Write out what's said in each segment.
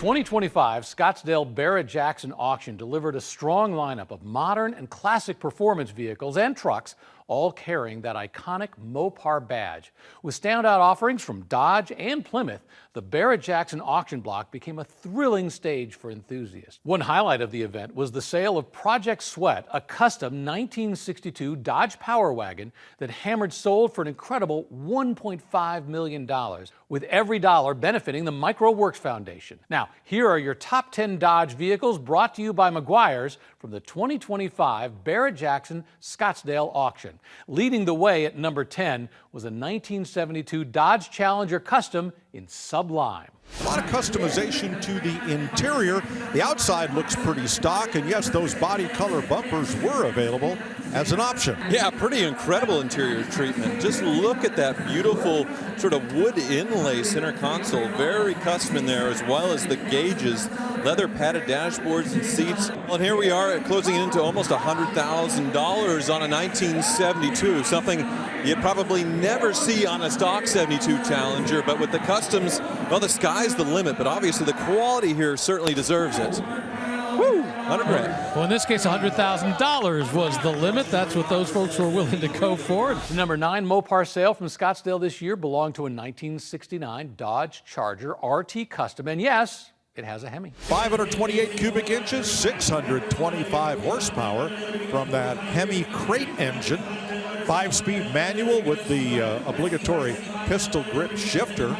2025 Scottsdale Barrett-Jackson Auction delivered a strong lineup of modern and classic performance vehicles and trucks, all carrying that iconic Mopar badge. With standout offerings from Dodge and Plymouth, the Barrett-Jackson auction block became a thrilling stage for enthusiasts. One highlight of the event was the sale of Project Sweat, a custom 1962 Dodge Power Wagon that Hammered sold for an incredible $1.5 million, with every dollar benefiting the Micro Works Foundation. Now, here are your top 10 Dodge vehicles brought to you by Meguiar's from the 2025 Barrett-Jackson Scottsdale Auction. Leading the way at number 10 was a 1972 Dodge Challenger Custom in Sublime. A lot of customization to the interior. The outside looks pretty stock, and yes, those body color bumpers were available as an option. Yeah, pretty incredible interior treatment. Just look at that beautiful sort of wood inlay center console, very custom in there, as well as the gauges, leather padded dashboards and seats. Well, and here we are closing into almost $100,000 on a 1972, something you'd probably never see on a stock 72 Challenger, but with the customs, well, the sky's the limit, but obviously the quality here certainly deserves it. Woo, 100 grand. Well, in this case, $100,000 was the limit. That's what those folks were willing to go for. The number 9 Mopar sale from Scottsdale this year belonged to a 1969 Dodge Charger RT Custom, and yes, it has a Hemi. 528 cubic inches, 625 horsepower from that Hemi crate engine. 5-speed manual with the obligatory pistol grip shifter.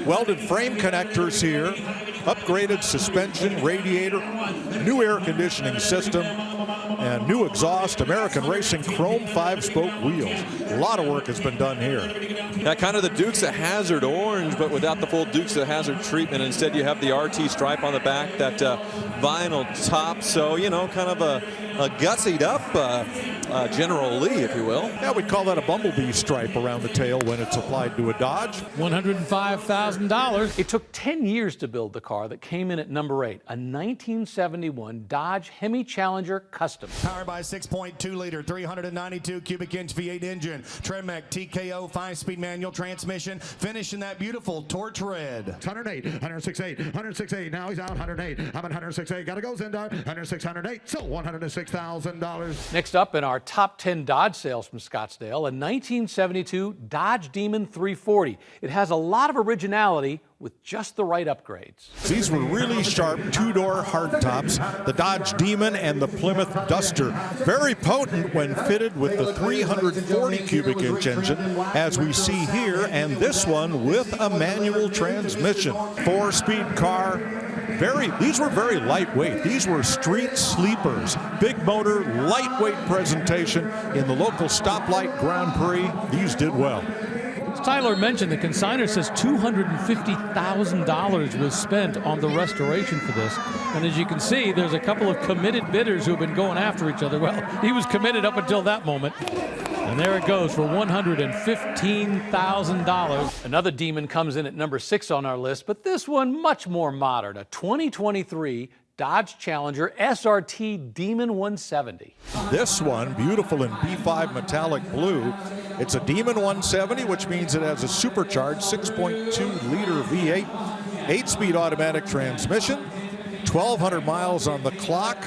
Welded frame connectors here. Upgraded suspension, radiator, new air conditioning system, and new exhaust, American Racing chrome 5-spoke wheels. A lot of work has been done here. Yeah, kind of the Dukes of Hazzard orange, but without the full Dukes of Hazzard treatment. Instead, you have the RT stripe on the back, that vinyl top. So, you know, kind of a gussied up General Lee, if you will. Yeah, we'd call that a bumblebee stripe around the tail when it's applied to a Dodge. $105,000. It took 10 years to build the car that came in at number 8, a 1971 Dodge Hemi Challenger Custom. Powered by a 6.2-liter, 392 cubic inch V8 engine, Tremec TKO 5-speed manual transmission, finishing that beautiful torch red. 108, 106.8, 106.8. Now he's out 108. I'm at 106.8. Got to go, Zendar. 106, 108. So $106,000. Next up in our top 10 Dodge sales from Scottsdale, a 1972 Dodge Demon 340. It has a lot of originality with just the right upgrades. These were really sharp two-door hardtops, the Dodge Demon and the Plymouth Duster. Very potent when fitted with the 340 cubic inch engine, as we see here, and this one with a manual transmission. 4-speed car. These were very lightweight. These were street sleepers. Big motor, lightweight presentation in the local stoplight Grand Prix. These did well. As Tyler mentioned, the consignor says $250,000 was spent on the restoration for this. And as you can see, there's a couple of committed bidders who have been going after each other. Well, he was committed up until that moment. And there it goes for $115,000. Another Demon comes in at number 6 on our list, but this one much more modern, a 2023 Dodge Challenger SRT Demon 170. This one, beautiful in B5 metallic blue. It's a Demon 170, which means it has a supercharged 6.2-liter V8, 8-speed automatic transmission, 1,200 miles on the clock,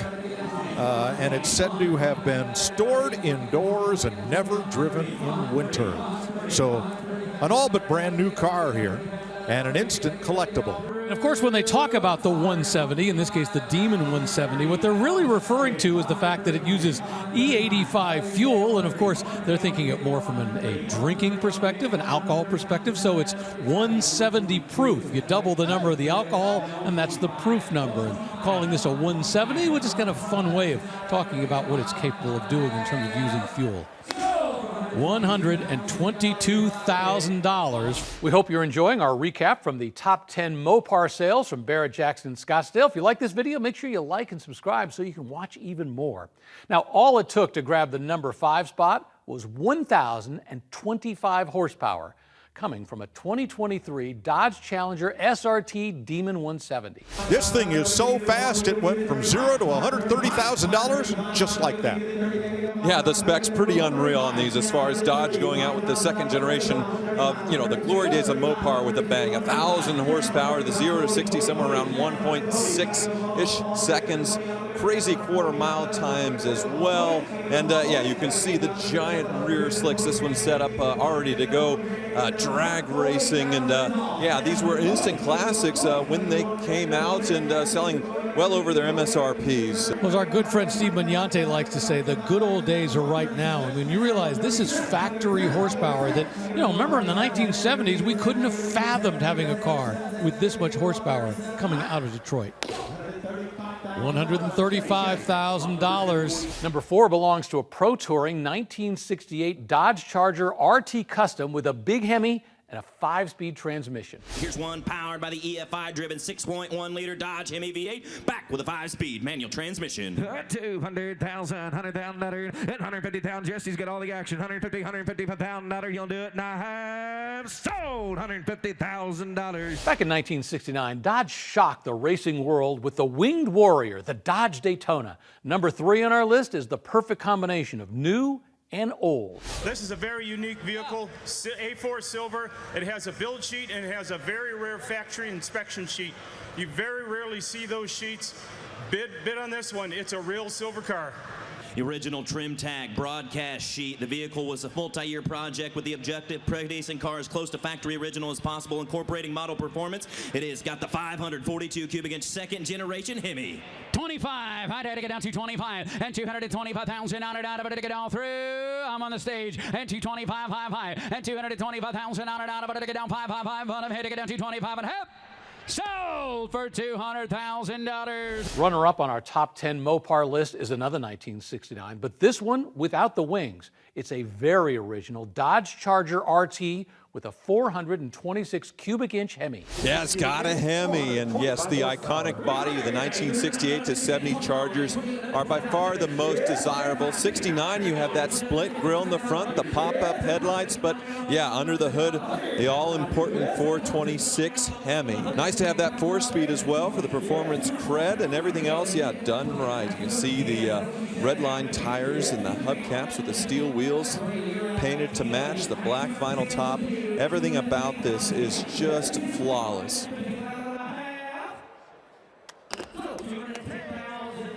and it's said to have been stored indoors and never driven in winter. So an all but brand new car here, and an instant collectible. And of course, when they talk about the 170, in this case the Demon 170, what they're really referring to is the fact that it uses E85 fuel, and of course they're thinking it more from a drinking perspective, an alcohol perspective, so it's 170 proof. You double the number of the alcohol, and that's the proof number. And calling this a 170, which is kind of a fun way of talking about what it's capable of doing in terms of using fuel. $122,000. We hope you're enjoying our recap from the top 10 Mopar sales from Barrett-Jackson and Scottsdale. If you like this video, make sure you like and subscribe so you can watch even more. Now, all it took to grab the number 5 spot was 1,025 horsepower, coming from a 2023 Dodge Challenger SRT Demon 170. This thing is so fast, it went from $0 to $130,000 just like that. Yeah, the specs pretty unreal on these as far as Dodge going out with the second generation of, you know, the glory days of Mopar with a bang. 1,000 horsepower, the 0 to 60 somewhere around 1.6-ish seconds. Crazy quarter-mile times as well. And yeah, you can see the giant rear slicks. This one's set up already to go drag racing. And yeah, these were instant classics when they came out and selling well over their MSRPs. Well, as our good friend Steve Magnante likes to say, the good old days are right now. I mean, you realize this is factory horsepower that, you know, remember in the 1970s, we couldn't have fathomed having a car with this much horsepower coming out of Detroit. $135,000. Number 4 belongs to a Pro Touring 1968 Dodge Charger RT Custom with a big Hemi and a 5-speed transmission. Here's one powered by the EFI-driven 6.1-liter Dodge Hemi V8, back with a 5-speed manual transmission. 200,000, 100,000 dollar, and 150,000. Jesse's got all the action. 155,000 dollar. You'll do it, and I have sold $150,000. Back in 1969, Dodge shocked the racing world with the winged warrior, the Dodge Daytona. Number 3 on our list is the perfect combination of new and old. This is a very unique vehicle, A4 silver. It has a build sheet and it has a very rare factory inspection sheet. You very rarely see those sheets. Bid on this one. It's a real silver car. The original trim tag broadcast sheet. The vehicle was a multi-year project with the objective producing cars close to factory original as possible, incorporating model performance. It has got the 542 cubic inch second generation Hemi. 25, I had to get down to 25, and 225,000 out of it to get all through. I'm on the stage, and 225 high, and 225,000 out of it to get down 555, but I'm here to get down to 25 and a half. Sold for $200,000. Runner-up on our top 10 Mopar list is another 1969, but this one without the wings. It's a very original Dodge Charger RT with a 426 cubic inch Hemi. Yeah, it's got a Hemi, and yes, the iconic body of the 1968 to 70 Chargers are by far the most desirable. 69, you have that split grille in the front, the pop-up headlights, but yeah, under the hood, the all-important 426 Hemi. Nice to have that 4-speed as well for the performance cred and everything else, yeah, done right. You can see the red line tires and the hubcaps with the steel wheels painted to match, the black vinyl top. Everything about this is just flawless.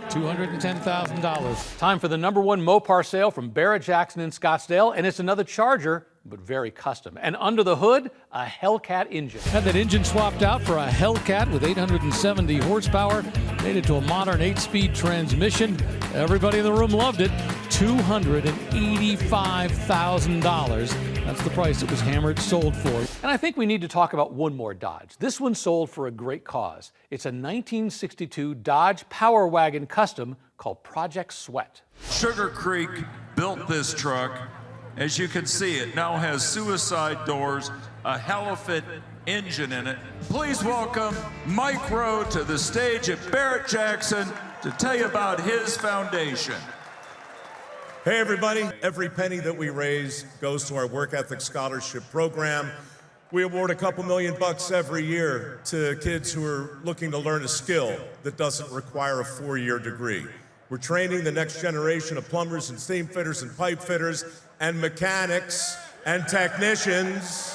$210,000. Time for the number 1 Mopar sale from Barrett-Jackson in Scottsdale, and it's another Charger, but very custom. And under the hood, a Hellcat engine. Had that engine swapped out for a Hellcat with 870 horsepower, made it to a modern 8-speed transmission. Everybody in the room loved it. $285,000. That's the price it was hammered sold for. And I think we need to talk about one more Dodge. This one sold for a great cause. It's a 1962 Dodge Power Wagon Custom called Project Sweat. Sugar Creek built this truck. As you can see, it now has suicide doors, a Hellcat engine in it. Please welcome Mike Rowe to the stage at Barrett-Jackson to tell you about his foundation. Hey everybody, every penny that we raise goes to our work ethic scholarship program. We award a couple $1 million every year to kids who are looking to learn a skill that doesn't require a 4-year degree. We're training the next generation of plumbers and steam fitters and pipe fitters and mechanics and technicians.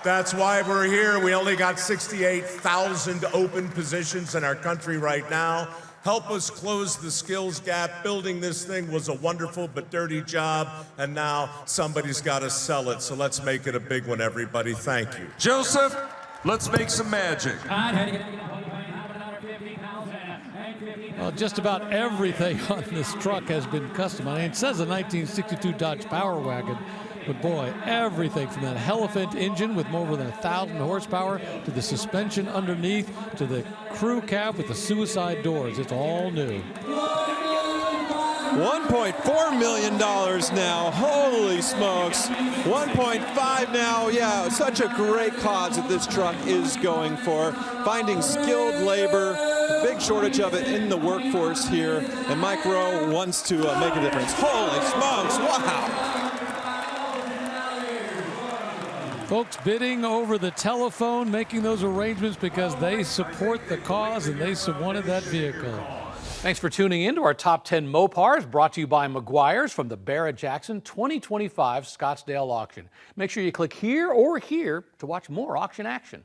That's why we're here. We only got 68,000 open positions in our country right now. Help us close the skills gap. Building this thing was a wonderful but dirty job, and now somebody's got to sell it. So let's make it a big one, everybody. Thank you. Joseph, let's make some magic. Well, just about everything on this truck has been custom. I mean, it says a 1962 Dodge Power Wagon, but boy, everything from that Hellcat engine with more than 1,000 horsepower to the suspension underneath to the crew cab with the suicide doors. It's all new. $1.4 million now, holy smokes. 1.5 now, yeah, such a great cause that this truck is going for. Finding skilled labor, big shortage of it in the workforce here, and Mike Rowe wants to make a difference. Holy smokes, wow. Folks bidding over the telephone, making those arrangements because they support the cause and they wanted that vehicle. Thanks for tuning in to our Top 10 Mopars, brought to you by Meguiar's from the Barrett-Jackson 2025 Scottsdale Auction. Make sure you click here or here to watch more auction action.